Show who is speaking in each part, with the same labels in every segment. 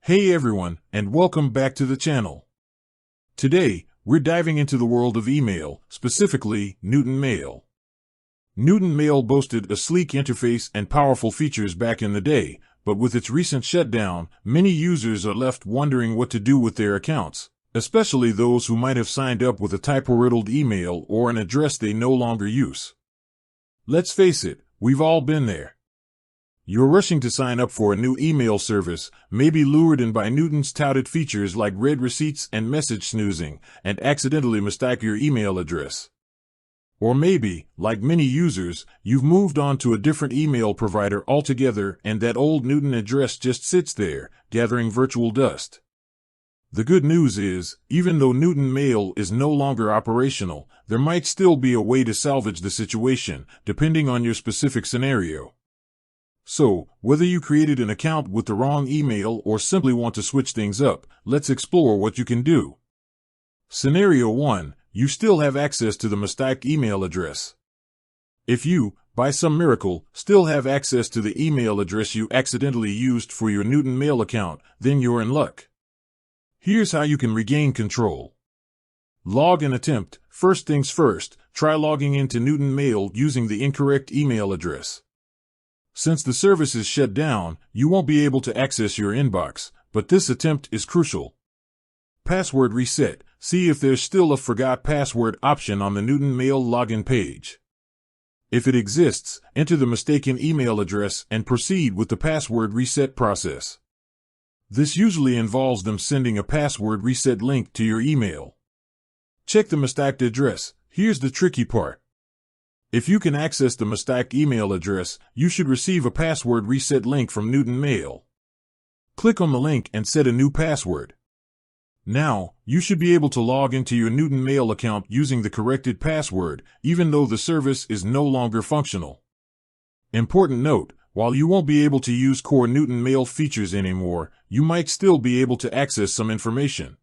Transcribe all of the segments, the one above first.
Speaker 1: Hey everyone, and welcome back to the channel. Today, we're diving into the world of email, specifically Newton Mail. Newton Mail boasted a sleek interface and powerful features back in the day, but with its recent shutdown, many users are left wondering what to do with their accounts, especially those who might have signed up with a typo-riddled email or an address they no longer use. Let's face it, we've all been there. You're rushing to sign up for a new email service, maybe lured in by Newton's touted features like read receipts and message snoozing, and accidentally mistake your email address. Or maybe, like many users, you've moved on to a different email provider altogether and that old Newton address just sits there, gathering virtual dust. The good news is, even though Newton Mail is no longer operational, there might still be a way to salvage the situation, depending on your specific scenario. So, whether you created an account with the wrong email or simply want to switch things up, let's explore what you can do. Scenario 1. You still have access to the mistaked email address. If you, by some miracle, still have access to the email address you accidentally used for your Newton Mail account, then you're in luck. Here's how you can regain control. Log and attempt. First things first, try logging into Newton Mail using the incorrect email address. Since the service is shut down, you won't be able to access your inbox, but this attempt is crucial. Password reset. See if there's still a forgot password option on the Newton Mail login page. If it exists, enter the mistaken email address and proceed with the password reset process. This usually involves them sending a password reset link to your email. Check the mistaked address. Here's the tricky part. If you can access the mistaked email address, you should receive a password reset link from Newton Mail. Click on the link and set a new password. Now, you should be able to log into your Newton Mail account using the corrected password, even though the service is no longer functional. Important note, while you won't be able to use core Newton Mail features anymore, you might still be able to access some information.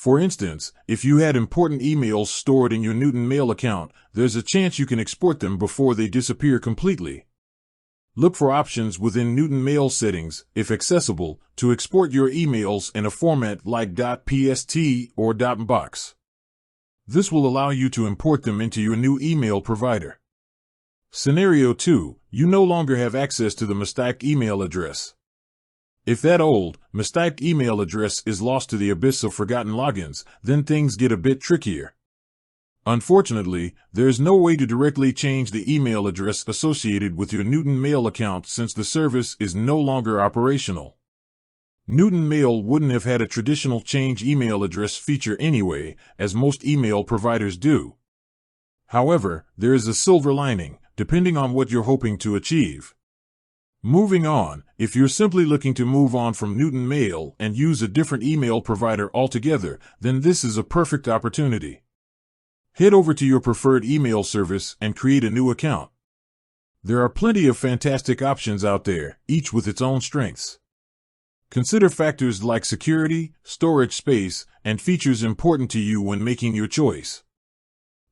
Speaker 1: For instance, if you had important emails stored in your Newton Mail account, there's a chance you can export them before they disappear completely. Look for options within Newton Mail settings, if accessible, to export your emails in a format like .pst or .mbox. This will allow you to import them into your new email provider. Scenario 2. You no longer have access to the mistaked email address. If that old, mistaked email address is lost to the abyss of forgotten logins, then things get a bit trickier. Unfortunately, there is no way to directly change the email address associated with your Newton Mail account since the service is no longer operational. Newton Mail wouldn't have had a traditional change email address feature anyway, as most email providers do. However, there is a silver lining, depending on what you're hoping to achieve. Moving on, if you're simply looking to move on from Newton Mail and use a different email provider altogether, then this is a perfect opportunity. Head over to your preferred email service and create a new account. There are plenty of fantastic options out there, each with its own strengths. Consider factors like security, storage space, and features important to you when making your choice.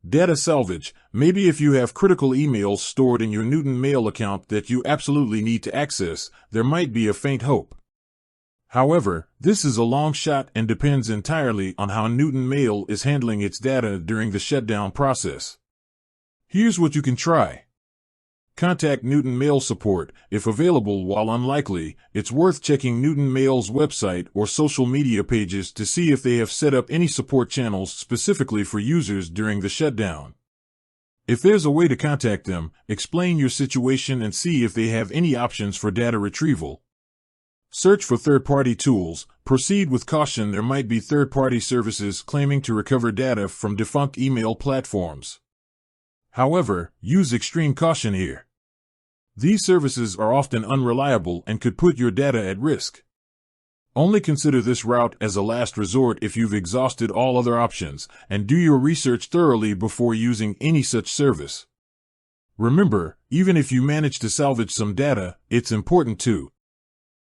Speaker 1: Data salvage. Maybe if you have critical emails stored in your Newton Mail account that you absolutely need to access, there might be a faint hope. However, this is a long shot and depends entirely on how Newton Mail is handling its data during the shutdown process. Here's what you can try. Contact Newton Mail support. If available, while unlikely, it's worth checking Newton Mail's website or social media pages to see if they have set up any support channels specifically for users during the shutdown. If there's a way to contact them, explain your situation and see if they have any options for data retrieval. Search for third-party tools. Proceed with caution. There might be third-party services claiming to recover data from defunct email platforms. However, use extreme caution here. These services are often unreliable and could put your data at risk. Only consider this route as a last resort if you've exhausted all other options, and do your research thoroughly before using any such service. Remember, even if you manage to salvage some data, it's important to